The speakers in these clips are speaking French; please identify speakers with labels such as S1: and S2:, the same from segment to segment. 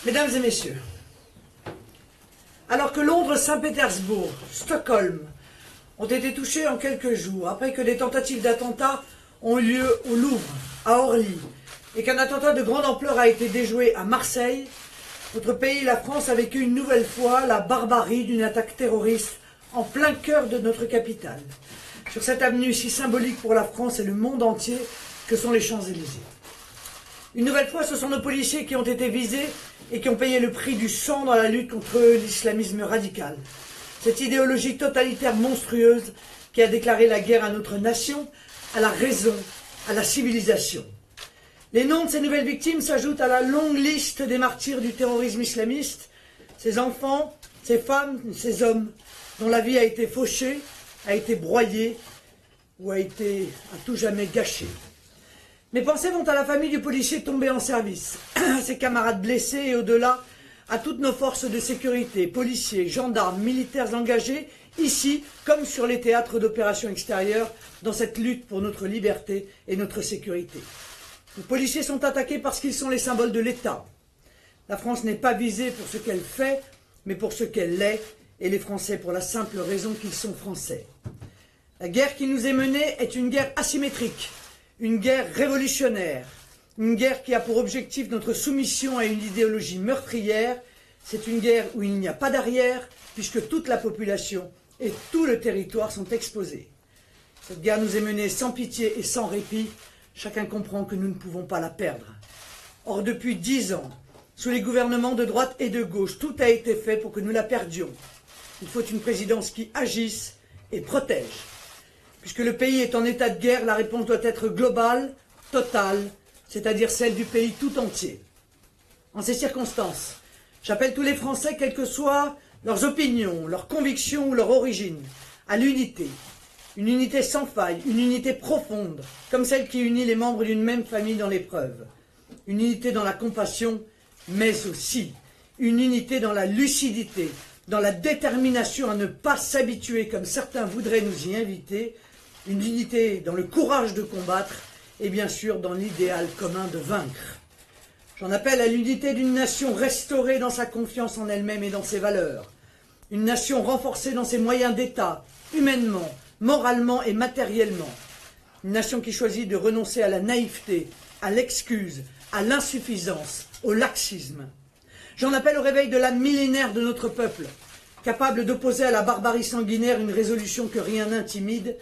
S1: Mesdames et messieurs, alors que Londres, Saint-Pétersbourg, Stockholm ont été touchés en quelques jours, après que des tentatives d'attentats ont eu lieu au Louvre, à Orly, et qu'un attentat de grande ampleur a été déjoué à Marseille, notre pays, la France, a vécu une nouvelle fois la barbarie d'une attaque terroriste en plein cœur de notre capitale, sur cette avenue si symbolique pour la France et le monde entier que sont les Champs-Élysées. Une nouvelle fois, ce sont nos policiers qui ont été visés et qui ont payé le prix du sang dans la lutte contre l'islamisme radical. Cette idéologie totalitaire monstrueuse qui a déclaré la guerre à notre nation, à la raison, à la civilisation. Les noms de ces nouvelles victimes s'ajoutent à la longue liste des martyrs du terrorisme islamiste, ces enfants, ces femmes, ces hommes dont la vie a été fauchée, a été broyée ou a été à tout jamais gâchée. Mes pensées vont à la famille du policier tombé en service, à ses camarades blessés et au-delà, à toutes nos forces de sécurité, policiers, gendarmes, militaires engagés, ici comme sur les théâtres d'opérations extérieures, dans cette lutte pour notre liberté et notre sécurité. Les policiers sont attaqués parce qu'ils sont les symboles de l'État. La France n'est pas visée pour ce qu'elle fait, mais pour ce qu'elle est, et les Français pour la simple raison qu'ils sont Français. La guerre qui nous est menée est une guerre asymétrique, une guerre révolutionnaire, une guerre qui a pour objectif notre soumission à une idéologie meurtrière. C'est une guerre où il n'y a pas d'arrière, puisque toute la population et tout le territoire sont exposés. Cette guerre nous est menée sans pitié et sans répit. Chacun comprend que nous ne pouvons pas la perdre. Or, depuis 10 ans, sous les gouvernements de droite et de gauche, tout a été fait pour que nous la perdions. Il faut une présidence qui agisse et protège. Puisque le pays est en état de guerre, la réponse doit être globale, totale, c'est-à-dire celle du pays tout entier. En ces circonstances, j'appelle tous les Français, quelles que soient leurs opinions, leurs convictions ou leur origine, à l'unité. Une unité sans faille, une unité profonde, comme celle qui unit les membres d'une même famille dans l'épreuve. Une unité dans la compassion, mais aussi une unité dans la lucidité, dans la détermination à ne pas s'habituer comme certains voudraient nous y inviter, une unité dans le courage de combattre et bien sûr dans l'idéal commun de vaincre. J'en appelle à l'unité d'une nation restaurée dans sa confiance en elle-même et dans ses valeurs. Une nation renforcée dans ses moyens d'État, humainement, moralement et matériellement. Une nation qui choisit de renoncer à la naïveté, à l'excuse, à l'insuffisance, au laxisme. J'en appelle au réveil de l'âme millénaire de notre peuple, capable d'opposer à la barbarie sanguinaire une résolution que rien n'intimide,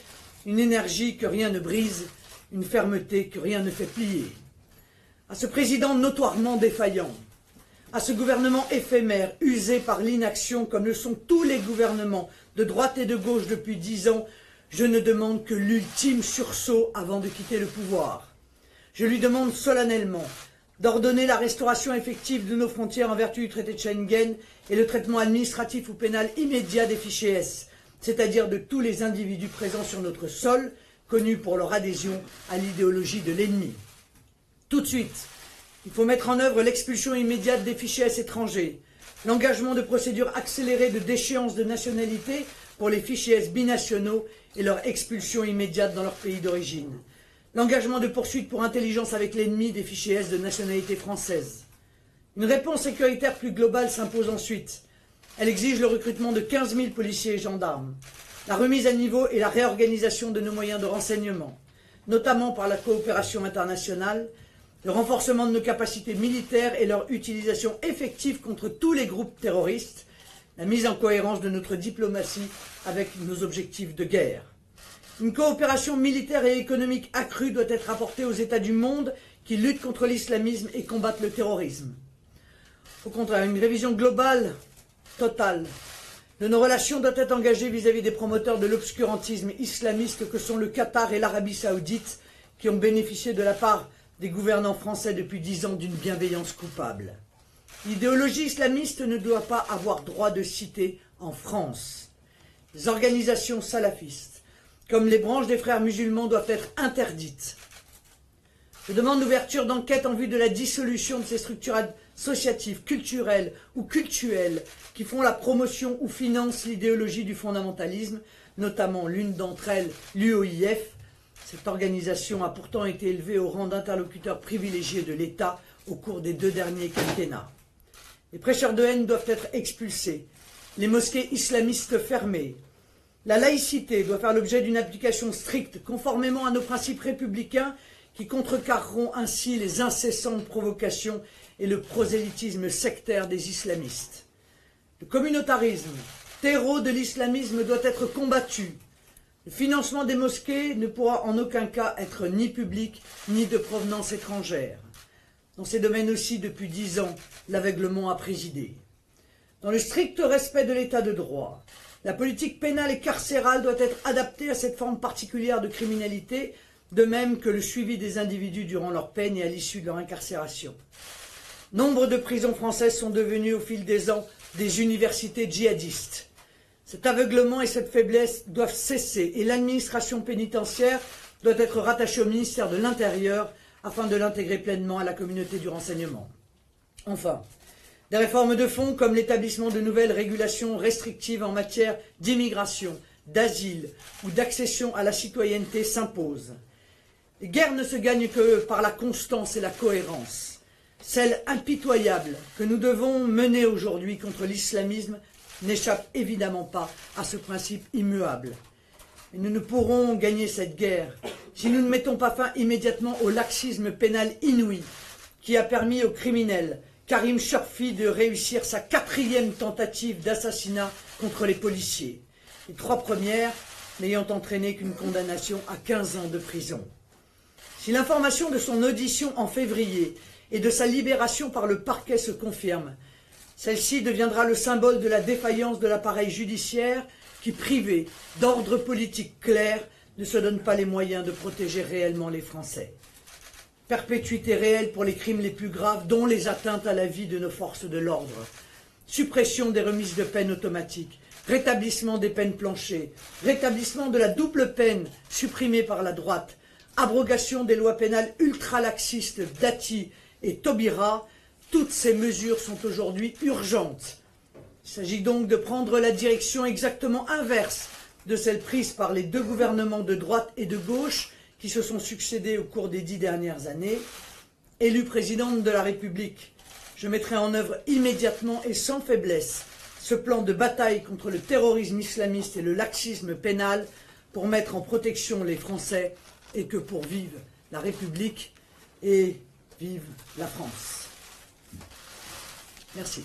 S1: une énergie que rien ne brise, une fermeté que rien ne fait plier. À ce président notoirement défaillant, à ce gouvernement éphémère, usé par l'inaction comme le sont tous les gouvernements de droite et de gauche depuis 10 ans, je ne demande que l'ultime sursaut avant de quitter le pouvoir. Je lui demande solennellement d'ordonner la restauration effective de nos frontières en vertu du traité de Schengen et le traitement administratif ou pénal immédiat des fichiers S, c'est-à-dire de tous les individus présents sur notre sol, connus pour leur adhésion à l'idéologie de l'ennemi. Tout de suite, il faut mettre en œuvre l'expulsion immédiate des fichiers S étrangers, l'engagement de procédures accélérées de déchéance de nationalité pour les fichiers S binationaux et leur expulsion immédiate dans leur pays d'origine. L'engagement de poursuite pour intelligence avec l'ennemi des fichiers S de nationalité française. Une réponse sécuritaire plus globale s'impose ensuite. Elle exige le recrutement de 15 000 policiers et gendarmes, la remise à niveau et la réorganisation de nos moyens de renseignement, notamment par la coopération internationale, le renforcement de nos capacités militaires et leur utilisation effective contre tous les groupes terroristes, la mise en cohérence de notre diplomatie avec nos objectifs de guerre. Une coopération militaire et économique accrue doit être apportée aux États du monde qui luttent contre l'islamisme et combattent le terrorisme. Au contraire, une révision globale, totale, de nos relations doit être engagée vis-à-vis des promoteurs de l'obscurantisme islamiste que sont le Qatar et l'Arabie Saoudite, qui ont bénéficié de la part des gouvernants français depuis 10 ans d'une bienveillance coupable. L'idéologie islamiste ne doit pas avoir droit de cité en France. Les organisations salafistes, comme les branches des frères musulmans, doivent être interdites. Je demande l'ouverture d'enquêtes en vue de la dissolution de ces structures associatives, culturelles ou cultuelles qui font la promotion ou financent l'idéologie du fondamentalisme, notamment l'une d'entre elles, l'UOIF, Cette organisation a pourtant été élevée au rang d'interlocuteur privilégié de l'État au cours des 2 derniers quinquennats. Les prêcheurs de haine doivent être expulsés, les mosquées islamistes fermées. La laïcité doit faire l'objet d'une application stricte, conformément à nos principes républicains, qui contrecarreront ainsi les incessantes provocations et le prosélytisme sectaire des islamistes. Le communautarisme, terreau de l'islamisme, doit être combattu. Le financement des mosquées ne pourra en aucun cas être ni public ni de provenance étrangère. Dans ces domaines aussi, depuis 10 ans, l'aveuglement a présidé. Dans le strict respect de l'état de droit, la politique pénale et carcérale doit être adaptée à cette forme particulière de criminalité, de même que le suivi des individus durant leur peine et à l'issue de leur incarcération. Nombre de prisons françaises sont devenues au fil des ans des universités djihadistes. Cet aveuglement et cette faiblesse doivent cesser et l'administration pénitentiaire doit être rattachée au ministère de l'Intérieur afin de l'intégrer pleinement à la communauté du renseignement. Enfin, des réformes de fond comme l'établissement de nouvelles régulations restrictives en matière d'immigration, d'asile ou d'accession à la citoyenneté s'imposent. Les guerres ne se gagnent que par la constance et la cohérence. Celle impitoyable que nous devons mener aujourd'hui contre l'islamisme n'échappe évidemment pas à ce principe immuable. Et nous ne pourrons gagner cette guerre si nous ne mettons pas fin immédiatement au laxisme pénal inouï qui a permis au criminel Karim Chorfi de réussir sa 4e tentative d'assassinat contre les policiers, les 3 premières n'ayant entraîné qu'une condamnation à 15 ans de prison. Si l'information de son audition en février et de sa libération par le parquet se confirme, celle-ci deviendra le symbole de la défaillance de l'appareil judiciaire qui, privé d'ordre politique clair, ne se donne pas les moyens de protéger réellement les Français. Perpétuité réelle pour les crimes les plus graves, dont les atteintes à la vie de nos forces de l'ordre. Suppression des remises de peine automatiques, rétablissement des peines planchées, rétablissement de la double peine supprimée par la droite, abrogation des lois pénales ultralaxistes Dati et Taubira, toutes ces mesures sont aujourd'hui urgentes. Il s'agit donc de prendre la direction exactement inverse de celle prise par les 2 gouvernements de droite et de gauche qui se sont succédés au cours des 10 dernières années. Élue présidente de la République, je mettrai en œuvre immédiatement et sans faiblesse ce plan de bataille contre le terrorisme islamiste et le laxisme pénal pour mettre en protection les Français et que pour vivre la République et vive la France. Merci.